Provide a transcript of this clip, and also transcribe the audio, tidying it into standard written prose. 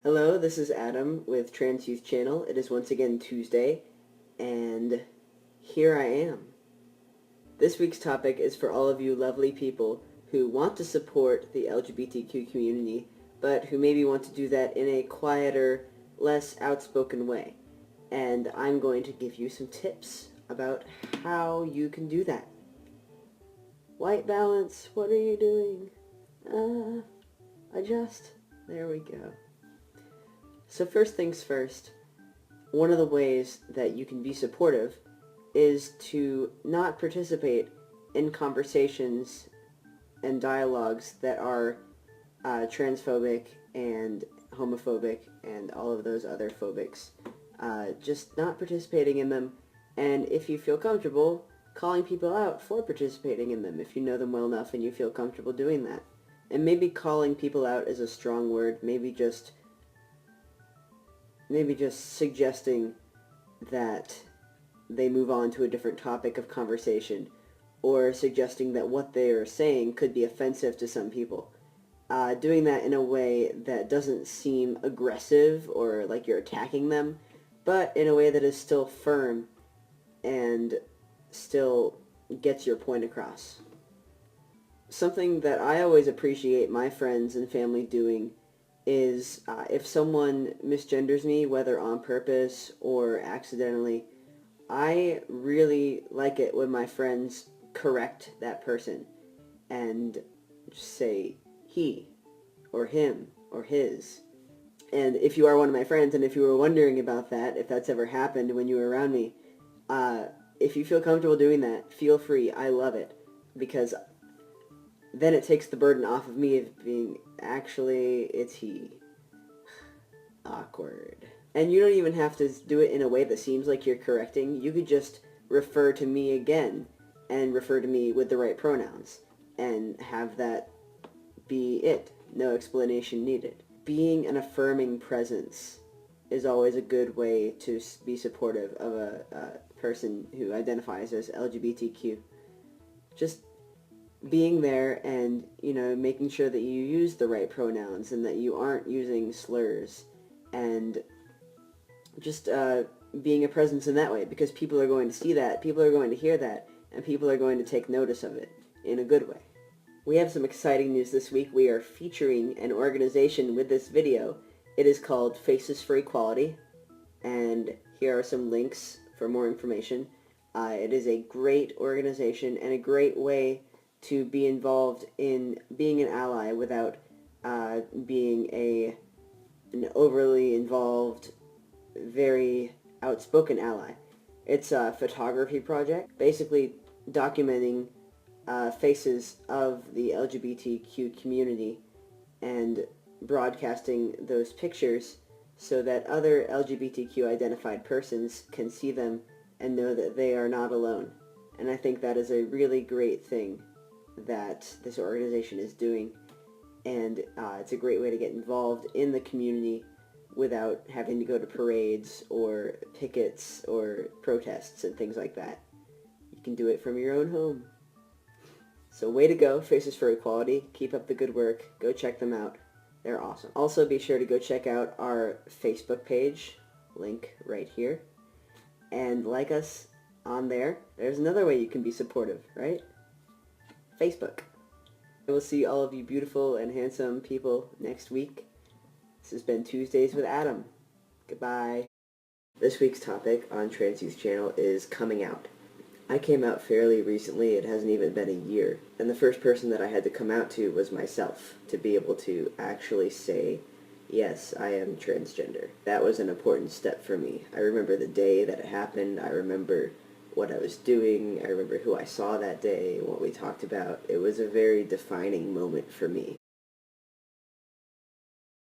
Hello, this is Adam with Trans Youth Channel. It is once again Tuesday, and here I am. This week's topic is for all of you lovely people who want to support the LGBTQ community, but who maybe want to do that in a quieter, less outspoken way. And I'm going to give you some tips about how you can do that. White balance, what are you doing? Adjust. There we go. So first things first, one of the ways that you can be supportive is to not participate in conversations and dialogues that are transphobic and homophobic and all of those other phobics. Just not participating in them, and if you feel comfortable, calling people out for participating in them if you know them well enough and you feel comfortable doing that. And maybe calling people out is a strong word, maybe just suggesting that they move on to a different topic of conversation, or suggesting that what they are saying could be offensive to some people. Doing that in a way that doesn't seem aggressive or like you're attacking them, but in a way that is still firm and still gets your point across. Something that I always appreciate my friends and family doing is if someone misgenders me, whether on purpose or accidentally, I really like it when my friends correct that person and just say he or him or his. And if you are one of my friends, and if you were wondering about that, if that's ever happened when you were around me, if you feel comfortable doing that, feel free. I love it, because then it takes the burden off of me of being, actually, it's he. Awkward. And you don't even have to do it in a way that seems like you're correcting. You could just refer to me again and refer to me with the right pronouns and have that be it. No explanation needed. Being an affirming presence is always a good way to be supportive of a person who identifies as LGBTQ. Just being there and, making sure that you use the right pronouns and that you aren't using slurs, and just being a presence in that way, because people are going to see that, people are going to hear that, and people are going to take notice of it in a good way. We have some exciting news this week. We are featuring an organization with this video. It is called Faces for Equality, and here are some links for more information. It is a great organization and a great way to be involved in being an ally without being an overly involved, very outspoken ally. It's a photography project, basically documenting faces of the LGBTQ community and broadcasting those pictures so that other LGBTQ identified persons can see them and know that they are not alone. And I think that is a really great thing that this organization is doing, and it's a great way to get involved in the community without having to go to parades or pickets or protests and things like that. You can do it from your own home. So way to go, Faces for Equality. Keep up the good work. Go check them out. They're awesome. Also, be sure to go check out our Facebook page, link right here, and like us on there. There's another way you can be supportive, right? Facebook. I will see all of you beautiful and handsome people next week. This has been Tuesdays with Adam. Goodbye. This week's topic on Trans Youth Channel is coming out. I came out fairly recently. It hasn't even been a year. And the first person that I had to come out to was myself, to be able to actually say, yes, I am transgender. That was an important step for me. I remember the day that it happened. I remember what I was doing. I remember who I saw that day, what we talked about. It was a very defining moment for me.